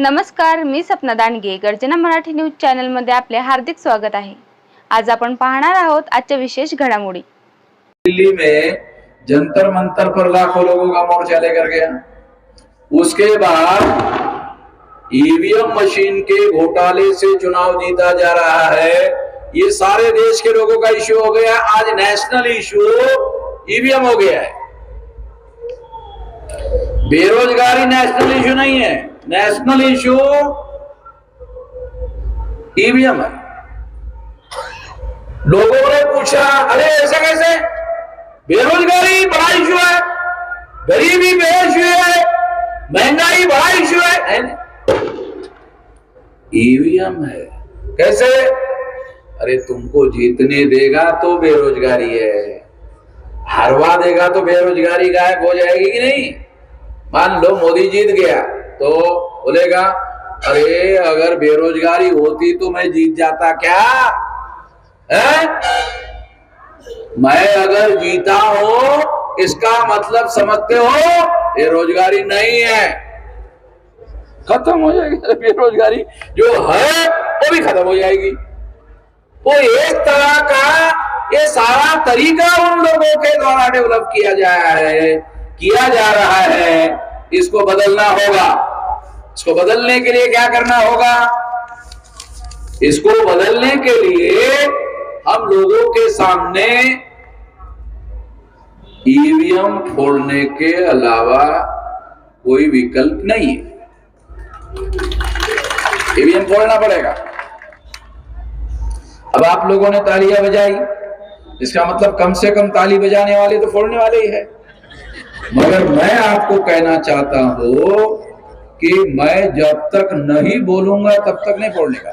नमस्कार, मी सपना दांडगे. गर्जना मराठी न्यूज चॅनलमध्ये आपले हार्दिक स्वागत आहे. आज आपण पाहणार आहोत आजच्या विशेष घडामोडी. दिल्ली में जंतर मंतर पर लाखों लोगों का मोर्चा लेकर गया। उसके बाद ईवीएम मशीन के घोटाले से चुनाव जीता जा रहा है। ये सारे देश के लोगों का इश्यू हो गया। आज नेशनल इश्यू ईवीएम हो गया है। बेरोजगारी नेशनल इश्यू नहीं है, नेशनल इश्यू ईवीएम है। लोगों ने पूछा, अरे ऐसे कैसे? बेरोजगारी बड़ा इश्यू है, गरीबी बड़ा इश्यू है, महंगाई बड़ा इश्यू है। ईवीएम है कैसे? अरे तुमको जीतने देगा तो बेरोजगारी है, हरवा देगा तो बेरोजगारी गायब हो जाएगी कि नहीं? मान लो मोदी जीत गया तो बोलेगा, अरे अगर बेरोजगारी होती तो मैं जीत जाता क्या है? मैं अगर जीता हूं इसका मतलब समझते हो बेरोजगारी नहीं है, खत्म हो जाएगी। बेरोजगारी जो है वो भी खत्म हो जाएगी। तो एक तरह का ये सारा तरीका उन लोगों के द्वारा डेवलप किया जा रहा है। इसको बदलना होगा। इसको बदलने के लिए क्या करना होगा? इसको बदलने के लिए हम लोगों के सामने ईवीएम फोड़ने के अलावा कोई विकल्प नहीं है। ईवीएम फोड़ना पड़ेगा। अब आप लोगों ने तालियां बजाई, इसका मतलब कम से कम ताली बजाने वाले तो फोड़ने वाले ही है। मगर मैं आपको कहना चाहता हूं कि मैं जब तक नहीं बोलूंगा तब तक नहीं फोड़ने का।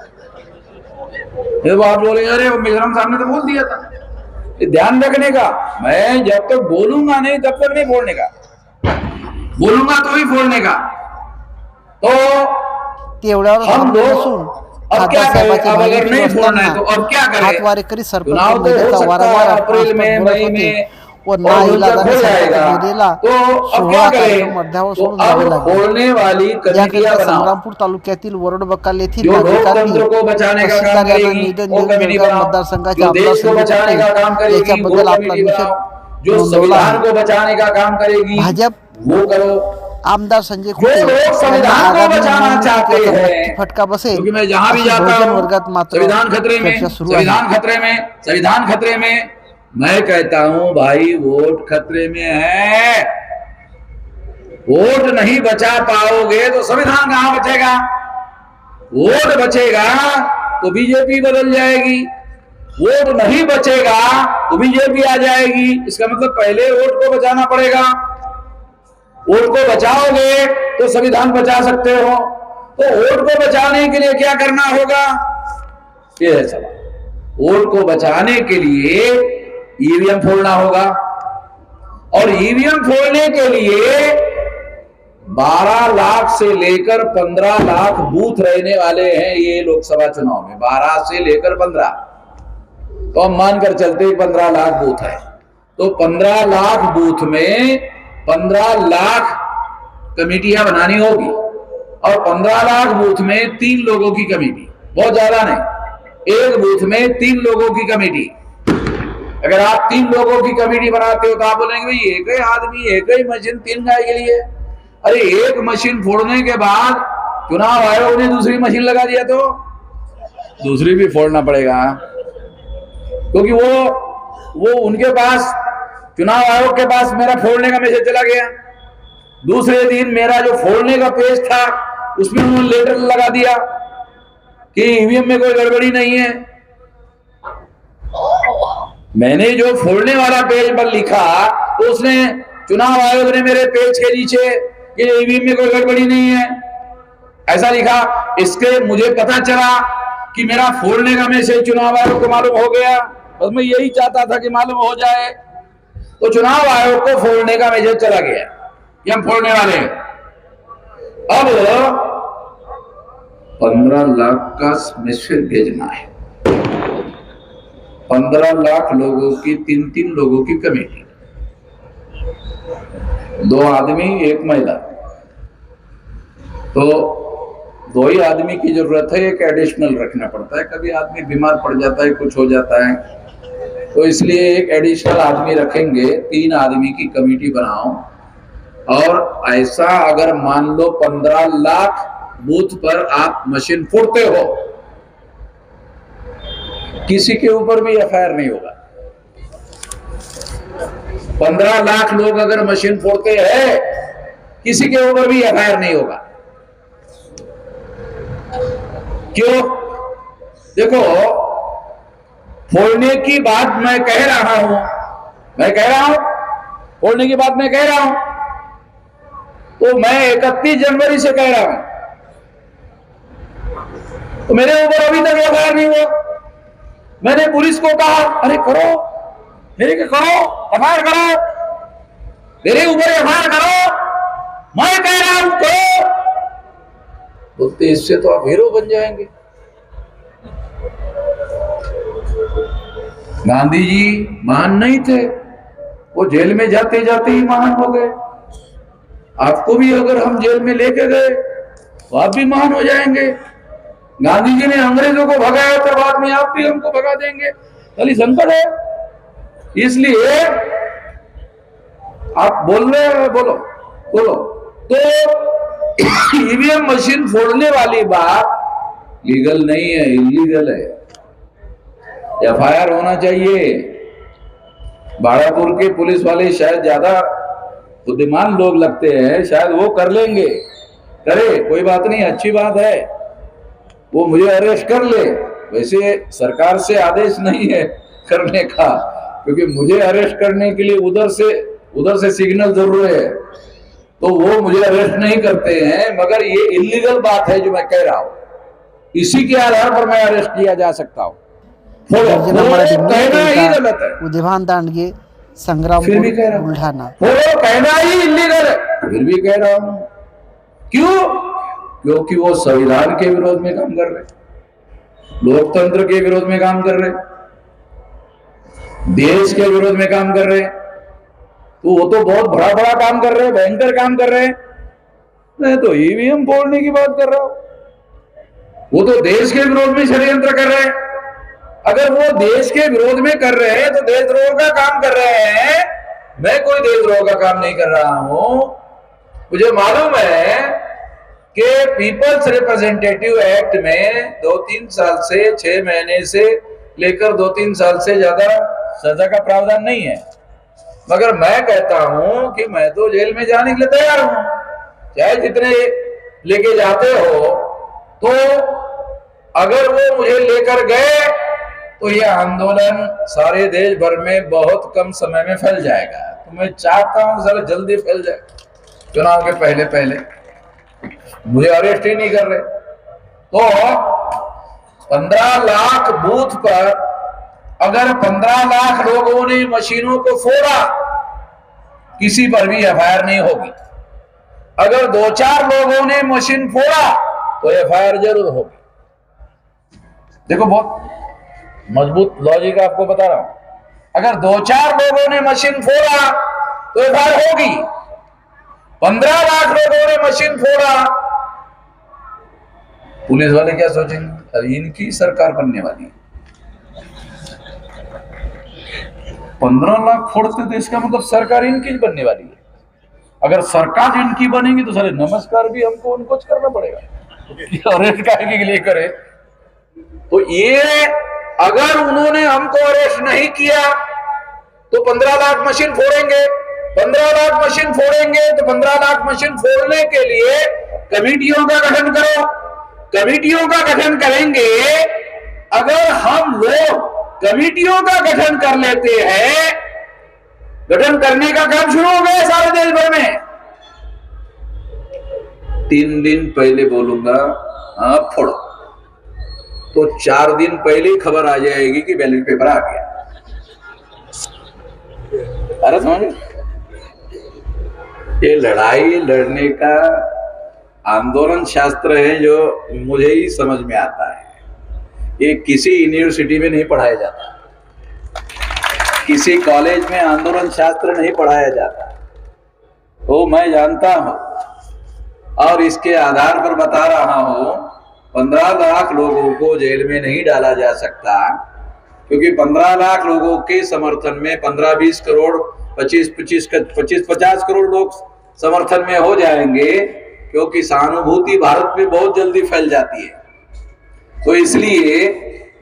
जब आप बोलेंगे, अरे मिजोरम साहब ने तो बोल दिया था, ध्यान रखने का। मैं जब तक बोलूंगा नहीं तब तक नहीं फोड़ने का, बोलूंगा तो ही फोड़ने का। तो हम लोग अब क्या करें? अब अगर नहीं फोड़ना है तो अब क्या करें? चुनाव तो हो सकता है अप्रैल में, मई में, और जाएगा तो अब क्या करें? तो अब फोड़ने वाली कमिटियां बनाओ। संग्रामपूर तालुक्यातील वरडबकाल येथील जो लोकतंत्र को बचाने का काम करेगी वो कमिटी बनाओ। जो देश को बचाने का काम करेगी वो कमिटी बनाओ। जो संविधान को बचाने का काम करेगी वो करो। आमदार संजय जो लोग संविधान को बचाना चाहते हैं, फटका बसे, क्योंकि मैं जहां भी जाता हूं वर्गात मात्र संविधान खतरे में, संविधान खतरे में। मैं कहता हूं भाई वोट खतरे में है। वोट नहीं बचा पाओगे तो संविधान कहां बचेगा? वोट बचेगा तो बीजेपी बदल जाएगी, वोट नहीं बचेगा तो बीजेपी आ जाएगी। इसका मतलब पहले वोट को बचाना पड़ेगा। वोट को बचाओगे तो संविधान बचा सकते हो। तो वोट को बचाने के लिए क्या करना होगा? ये है सवाल। वोट को बचाने के लिए ईवीएम फोड़ना होगा। और ईवीएम फोड़ने के लिए 12 लाख से लेकर 15 लाख बूथ रहने वाले हैं ये लोकसभा चुनाव में। 12 से लेकर 15, तो हम मानकर चलते 15 लाख बूथ है। तो 15 लाख बूथ में 15 लाख कमेटियां बनानी होगी। और 15 लाख बूथ में 3 लोगों की कमेटी, बहुत ज्यादा नहीं, एक बूथ में 3 लोगों की कमेटी। अगर आप 3 लोगों की कमेटी बनाते हो तो आप बोलेंगे भाई एक ही आदमी, एक ही मशीन, 3 गाय के लिए। अरे एक मशीन फोड़ने के बाद चुनाव आयोग ने दूसरी मशीन लगा दिया तो दूसरी भी फोड़ना पड़ेगा, क्योंकि वो उनके पास, चुनाव आयोग के पास मेरा फोड़ने का मैसेज चला गया। दूसरे दिन मेरा जो फोड़ने का पेज था उसमें उन्होंने लेटर लगा दिया कि ईवीएम में कोई गड़बड़ी नहीं है। मैंने जो फोड़ने वाला पेज पर लिखा तो उसने, चुनाव आयोग ने मेरे पेज के नीचे कि ईवीएम में कोई गड़बड़ी नहीं है ऐसा लिखा। इसके मुझे पता चला कि मेरा फोड़ने का मैसेज चुनाव आयोग को मालूम हो गया। बस मैं यही चाहता था कि मालूम हो जाए। तो चुनाव आयोग को फोड़ने का मैसेज चला गया कि हम फोड़ने वाले हैं। अब 15 लाख का मैसेज भेजना है। 15 लाख लोगों की 3-3 लोगों की कमेटी, 2 आदमी 1 महिला। तो दो ही आदमी की जरूरत है, एक एडिशनल रखना पड़ता है, कभी आदमी बीमार पड़ जाता है, कुछ हो जाता है, तो इसलिए एक एडिशनल आदमी रखेंगे। 3 आदमी की कमेटी बनाओ, और ऐसा अगर मान लो 15 लाख बूथ पर आप मशीन फोड़ते हो, किसी के ऊपर भी एफआईआर नहीं होगा। 15 लाख लोग अगर मशीन फोड़ते हैं, किसी के ऊपर भी एफआईआर नहीं होगा। क्यों? देखो, फोड़ने की बात मैं कह रहा हूं, फोड़ने की बात मैं कह रहा हूं, तो मैं 31 जनवरी से कह रहा हूं, तो मेरे ऊपर अभी तक एफआईआर नहीं हुआ। मैंने पुलिस को कहा, अरे करो, मेरे के करो, एफआईआर करो, मेरे ऊपर एफआईआर करो, मैं कह रहा हूं करो। बोलते इससे तो आप हीरो बन जाएंगे। गांधी जी महान नहीं थे, वो जेल में जाते जाते ही महान हो गए। आपको भी अगर हम जेल में लेके गए तो आप भी महान हो जाएंगे। गांधी जी ने अंग्रेजों को भगाया था, बाद में आप भी हमको भगा देंगे। खाली संकट है, इसलिए आप बोल रहे हैं, बोलो। तो ईवीएम मशीन फोड़ने वाली बात लीगल नहीं है, इलीगल है। एफआईआर होना चाहिए। बाड़ापुर के पुलिस वाले शायद ज्यादा बुद्धिमान लोग लगते हैं, शायद वो कर लेंगे। करे, कोई बात नहीं, अच्छी बात है, वो मुझे अरेस्ट कर ले। वैसे सरकार से आदेश नहीं है करने का, क्योंकि मुझे अरेस्ट करने के लिए उधर से सिग्नल जरूर है, तो वो मुझे अरेस्ट नहीं करते हैं। मगर ये इलीगल बात है जो मैं कह रहा हूं, इसी के आधार पर मैं अरेस्ट किया जा सकता हूं। कहना ही गलत है। उद्यमान दांडगे संग्राम फिर भी कह रहा हूं, बुल्ढाना, वो कहना ही इलीगल है, फिर भी कह रहा हूं। क्यों? क्योंकि वो संविधान के विरोध में काम कर रहे, लोकतंत्र के विरोध में काम कर रहे, देश के विरोध में काम कर रहे। तो वो तो बहुत बड़ा काम कर रहे हैं, भयंकर काम कर रहे हैं। मैं तो ईवीएम फोड़ने की बात कर रहा हूं, वो तो देश के विरोध में षड्यंत्र कर रहे हैं। अगर वो देश के विरोध में कर रहे हैं तो देशद्रोह का काम कर रहे हैं। मैं कोई देशद्रोह का काम नहीं कर रहा हूं। मुझे मालूम है कि पीपल्स रिप्रेजेंटेटिव एक्ट में 2-3 साल से 6 महीने से लेकर 2-3 साल से ज्यादा सजा का प्रावधान नहीं है। मगर मैं कहता हूं कि मैं तो जेल में जाने के लिए तैयार हूं, चाहे जितने लेके जाते हो। तो अगर वो मुझे लेकर गए तो ये आंदोलन सारे देश भर में बहुत कम समय में फैल जाएगा। तो मैं चाहता हूं जरा जल्दी फैल जाए, चुनाव के पहले मुझे अरेस्ट ही नहीं कर रहे। तो 15 लाख बूथ पर अगर 15 लाख लोगों ने मशीनों को फोड़ा, किसी पर भी एफआईआर नहीं होगी। अगर 2-4 लोगों ने मशीन फोड़ा तो एफआईआर जरूर होगी। देखो, बहुत मजबूत लॉजिक आपको बता रहा हूं। अगर 2-4 लोगों ने मशीन फोड़ा तो एफआईआर होगी। 15 लाख लोगों ने मशीन फोड़ा, पुलिस वाले क्या सोचेंगे? अरे इनकी सरकार बनने वाली है। 15 लाख फोड़ते तो इसका मतलब सरकार इनकी बनने वाली है। अगर सरकार इनकी बनेगी तो सारे नमस्कार भी हमको उनको करना पड़ेगा। अरेस्ट के लिए करे तो ये, अगर उन्होंने हमको अरेस्ट नहीं किया तो 15 लाख मशीन फोड़ेंगे। 15 लाख मशीन फोड़ेंगे तो 15 लाख मशीन फोड़ने के लिए कमेटियों का गठन करो। कमेटियों का गठन करेंगे। अगर हम लोग कमेटियों का गठन कर लेते हैं, गठन करने का काम शुरू हो गया सारे देश भर में। 3 दिन पहले बोलूंगा आप फोड़ो, तो 4 दिन पहले ही खबर आ जाएगी कि बैलेट पेपर आ गया। अरे समझ, ये लड़ाई लड़ने का आंदोलन शास्त्र है जो मुझे ही समझ में आता है। ये किसी यूनिवर्सिटी में नहीं पढ़ाया जाता, किसी कॉलेज में आंदोलन शास्त्र नहीं पढ़ाया जाता। वो मैं जानता हूं और इसके आधार पर बता रहा हूं 15 लाख लोगों को जेल में नहीं डाला जा सकता, क्योंकि 15 लाख लोगों के समर्थन में 15-20 करोड़ 25-50 करोड़ लोग समर्थन में हो जाएंगे, क्योंकि सहानुभूति भारत में बहुत जल्दी फैल जाती है। तो इसलिए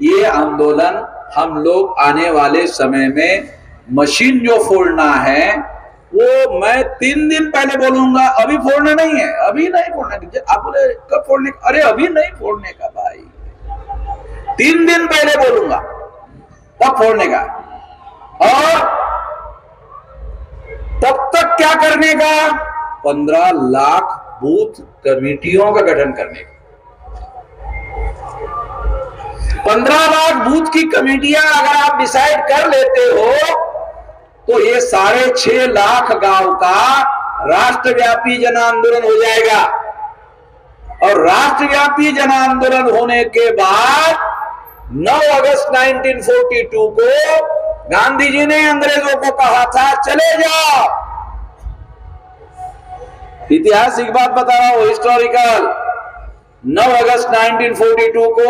ये आंदोलन हम लोग आने वाले समय में मशीन जो फोड़ना है वो मैं 3 दिन पहले बोलूंगा, अभी फोड़ना नहीं है, अभी नहीं फोड़ने। आप बोले कब फोड़ने? अरे अभी नहीं फोड़ने का भाई, 3 दिन पहले बोलूंगा तब फोड़ने का। और तब तक क्या करने का? 15 लाख बूथ कमेटियों का गठन करने का। 15 लाख बूथ की कमेटियां अगर आप डिसाइड कर लेते हो तो ये 6.5 लाख गांव का राष्ट्रव्यापी जन आंदोलन हो जाएगा। और राष्ट्रव्यापी जन आंदोलन होने के बाद 9 अगस्त 1942 को गांधी जी ने अंग्रेजों को कहा था चले जाओ। ऐतिहासिक बात बता रहा हूं, हिस्टोरिकल। 9 अगस्त 1942 को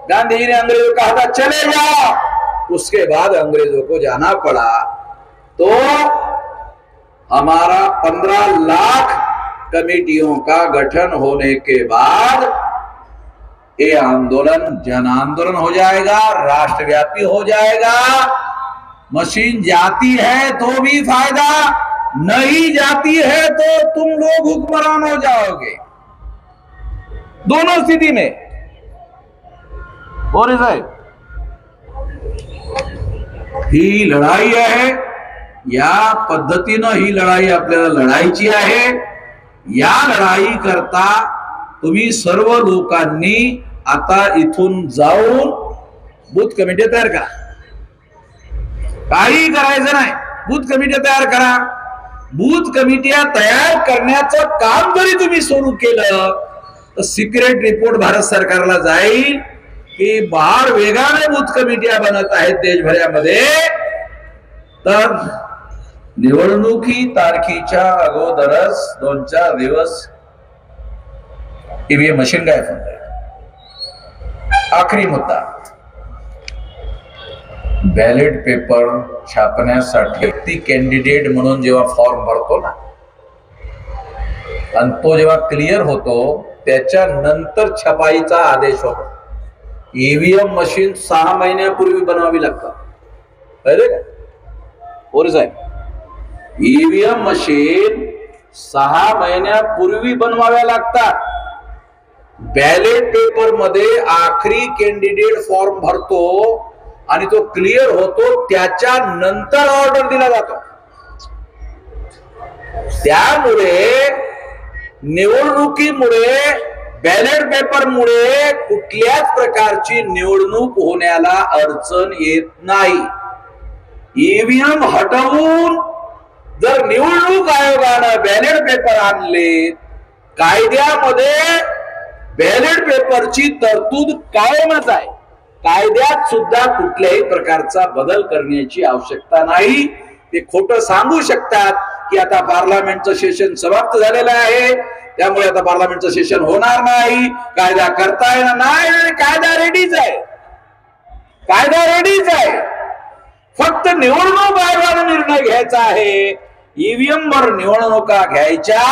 गांधी जी ने अंग्रेजों को कहा था चले जाओ। उसके बाद अंग्रेजों को जाना पड़ा। तो हमारा 15 लाख कमेटियों का गठन होने के बाद ये आंदोलन जन आंदोलन हो जाएगा, राष्ट्रव्यापी हो जाएगा। मशीन जाती है तो भी फायदा, नहीं जाती है तो तुम लोग हुक्मरान हो जाओगे, दोनों स्थिति में। और ही लढाई आहे, या पद्धतीनं ही लढाई आपल्याला लढायची आहे। या लढाई करता तुम्ही सर्व लोकांनी आता इथून जाऊन बूथ कमिटी तयार करा, काही करायचं नाही, बूथ कमिटी तयार करा। बूथ कमिट्या तयार करण्याचं काम जरी तुम्ही सुरू केलं तर सिक्रेट रिपोर्ट भारत सरकारला जाईल की बाहेर वेगाने बूथ कमिट्या बनत आहेत देशभरामध्ये, तर निवडणुकी तारखेच्या अगोदरच 2-4 दिवस ईव्हीएम मशीन गायब होऊन जाईल। आखरी मुद्दा, बॅलेट पेपर छापण्यासाठी व्यक्ती कॅन्डिडेट म्हणून जेव्हा फॉर्म भरतो ना आणि तो जेव्हा क्लिअर होतो त्याच्यानंतर छपाईचा आदेश होतो। ईव्हीएम मशीन 6 महिन्यापूर्वी बनवावी लागतात, कळले का? और साहेब, ईव्हीएम मशीन 6 महिन्यापूर्वी बनवाव्या लागतात। बॅलेट पेपर मध्ये आखरी कॅन्डिडेट फॉर्म भरतो आणि तो क्लिअर होतो, त्याच्यानंतर ऑर्डर दिला जातो। त्यामुळे निवडणुकीमुळे बॅलेट पेपर मुळे कुठल्याच प्रकारची निवडणूक होण्याला अडचण येत नाही। ईव्हीएम हटवून जर निवडणूक आयोगाने बॅलेट पेपर आणले, कायद्यामध्ये बॅलेट पेपरची तरतूद कायमच आहे, कायद्यात सुद्धा कुठल्याही प्रकारचा बदल करण्याची आवश्यकता नाही। ते खोटं सांगू शकतात की आता पार्लमेंटचं सेशन समाप्त झालेलं आहे, त्यामुळे आता पार्लमेंटचं सेशन होणार नाही, कायदा करता येणार नाही। कायदा रेडीच आहे, कायदा रेडीच आहे, फक्त निवडणूक आयोगाने निर्णय घ्यायचा आहे ईव्हीएम वर निवडणुका घ्यायच्या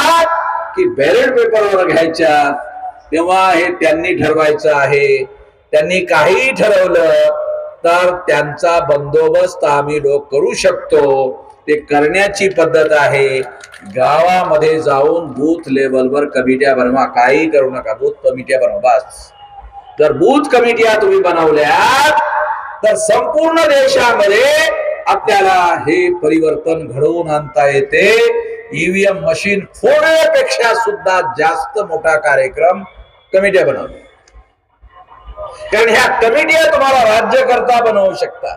की बॅलेट पेपरवर घ्यायच्या, तेव्हा हे त्यांनी ठरवायचं आहे। त्यांनी काही ठरवलं तर त्यांचा बंदोबस्त आम्ही लोक करू शकतो, ते करण्याची पद्धत आहे। गावामध्ये जाऊन बूथ लेवलवर कमिट्या बनवा, काही करू नका, बूथ कमिट्या बनवा बस। जर बूथ कमिट्या तुम्ही बनवल्या तर संपूर्ण देशामध्ये आपल्याला हे परिवर्तन घडवून आणता येते। ईव्हीएम मशीन फोडण्यापेक्षा सुद्धा जास्त मोठा कार्यक्रम कमिट्या बनवल्या, कारण ह्या कमिट्या तुम्हाला राज्यकर्ता बनवू शकतात।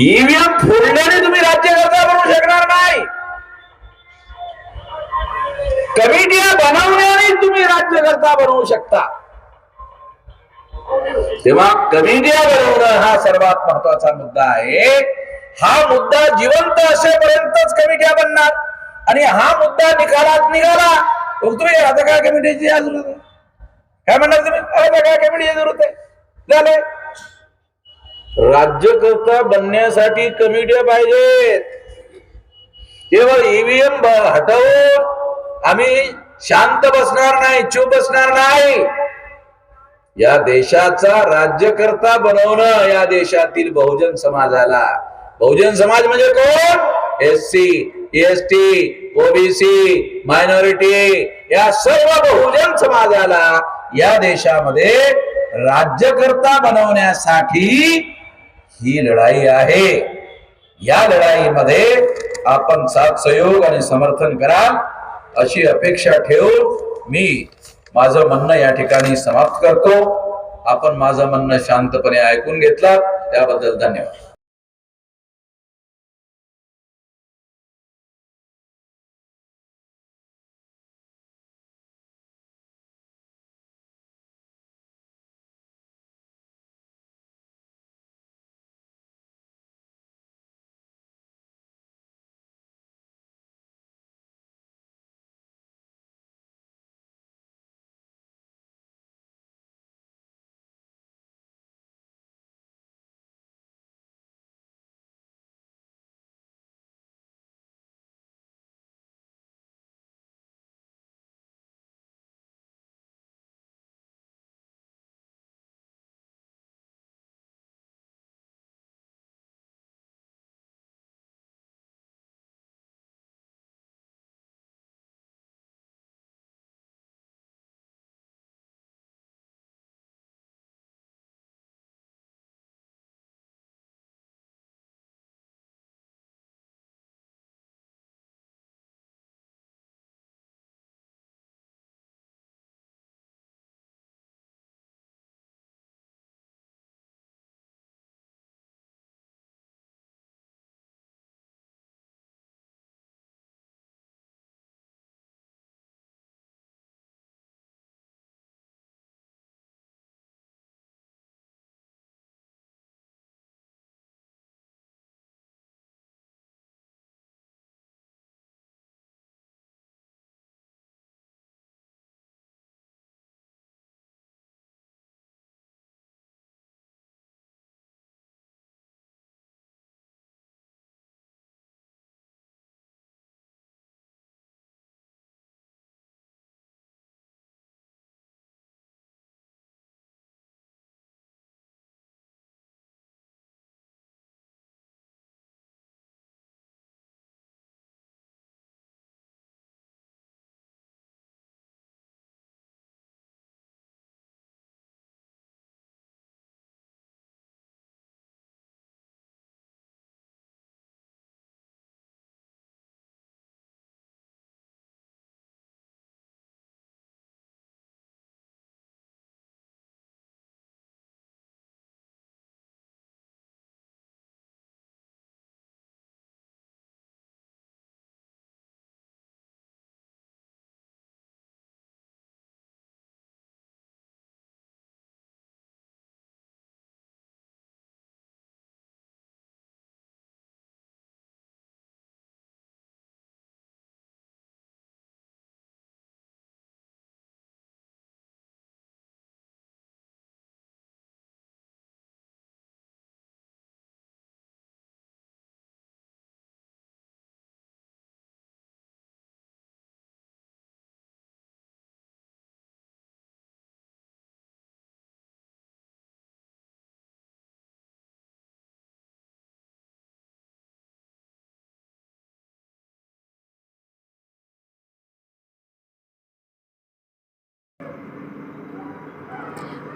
ईव्हीएम फोडल्याने तुम्ही राज्यकर्ता बनवू शकणार नाही, कमिट्या बनवण्याने तुम्ही राज्यकर्ता बनवू शकता। तेव्हा कमिट्या बनवणं हा सर्वात महत्वाचा मुद्दा आहे। हा मुद्दा जिवंत असेपर्यंतच कमिट्या बनणार, आणि हा मुद्दा निकालात निघाला तुम्ही आता काय कमिटीची काय म्हणणार तुम्ही? अरे काय कमिटी जरूरत आहे, झाले. राज्यकर्ता बनण्यासाठी कमिट्या पाहिजेत. केवळ ईव्हीएम हटवून आम्ही शांत बसणार नाही, चूप बसणार नाही. या देशाचा राज्यकर्ता बनवणं या देशातील बहुजन समाजाला, बहुजन समाज म्हणजे कोण? SC, ST, OBC, मायनॉरिटी, या सर्व बहुजन समाजाला या देशामध्ये राज्यकर्ता बनवण्यासाठी ही लढाई आहे. या लढाईमध्ये आपण साथ सहयोग आणि समर्थन कराल अशी अपेक्षा ठेवून मी माझं म्हणणं या ठिकाणी समाप्त करतो. आपण माझं म्हणणं शांतपणे ऐकून घेतलं त्याबद्दल धन्यवाद.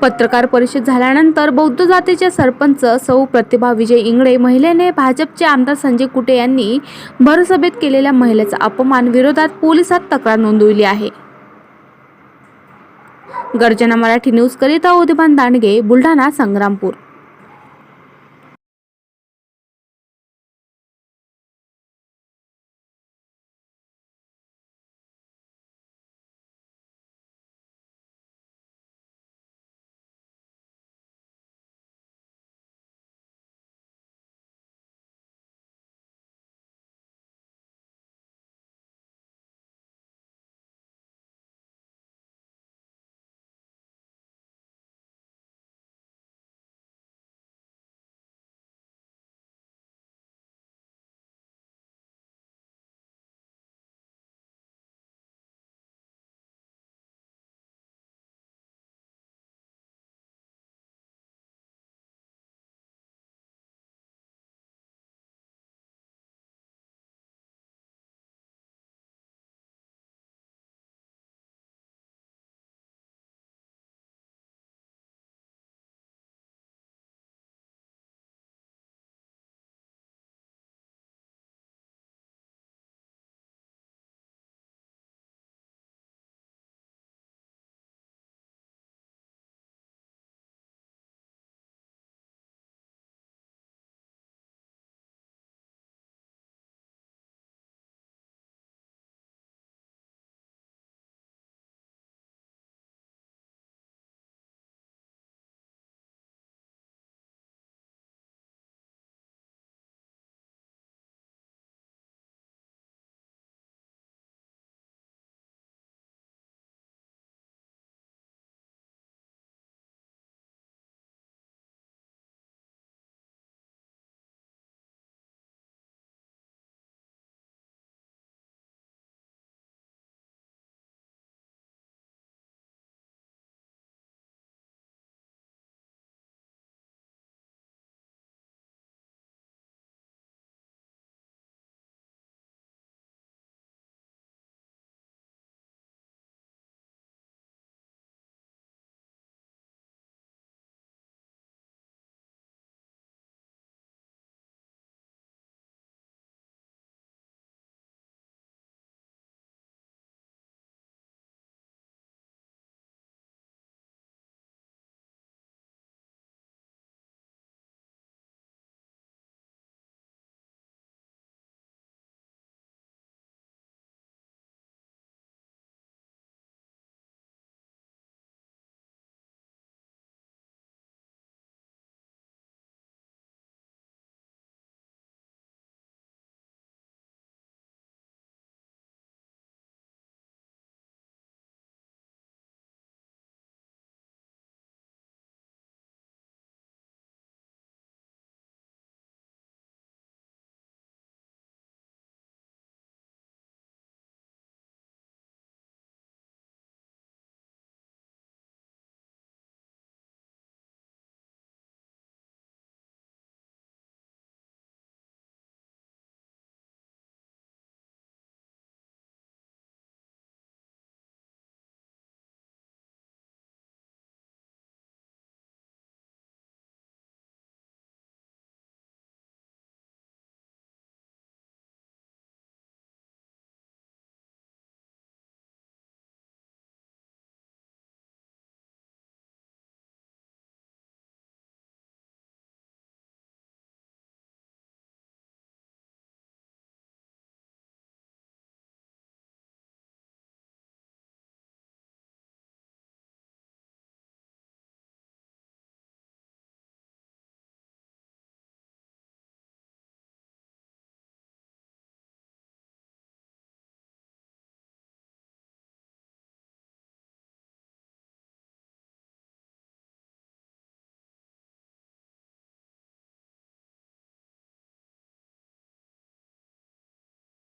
पत्रकार परिषद झाल्यानंतर बौद्ध जातीचे सरपंच सौ प्रतिभा विजय इंगळे महिलेने भाजपचे आमदार संजय कुटे यांनी भरसभेत केलेल्या महिलेचा अपमान विरोधात पोलिसात तक्रार नोंदवली आहे. गर्जना मराठी न्यूज करिता उदयभान दांडगे, बुलढाणा, संग्रामपूर.